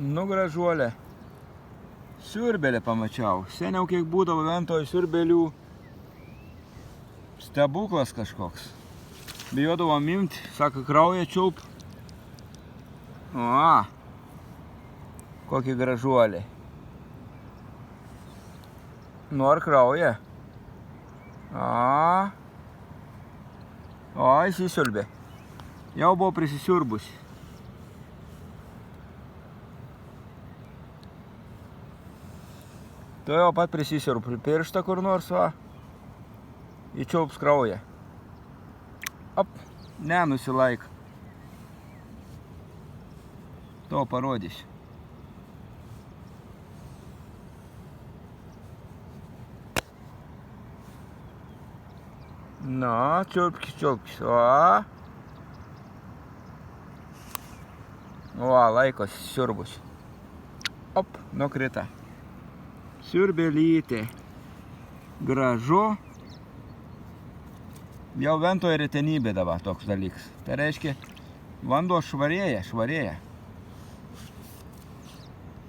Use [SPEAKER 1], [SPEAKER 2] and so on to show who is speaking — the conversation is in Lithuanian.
[SPEAKER 1] Nu, gražuolė. Siurbelė pamačiau. Seniau kiek būdavo Ventoj siurbelių. Stebuklas kažkoks. Bijodavo imti, sako, kraują čiulp. O, kokį gražuolį. Nu, ar krauja? O, įsisiurbė. Jau buvo prisisiurbusi. Tu jau pat prisisiurb pirštą kur nors, va. Įčiulps kraują. Op, nenusilaik. To parodysiu. Na, čiulpkis, čiulpkis. O, laikosi siurbus. Op, nukrita. Siurbelytė. Gražu. Jau Ventoje retenybė dabar toks dalykas. Tai reiškia, vanduo švarėja.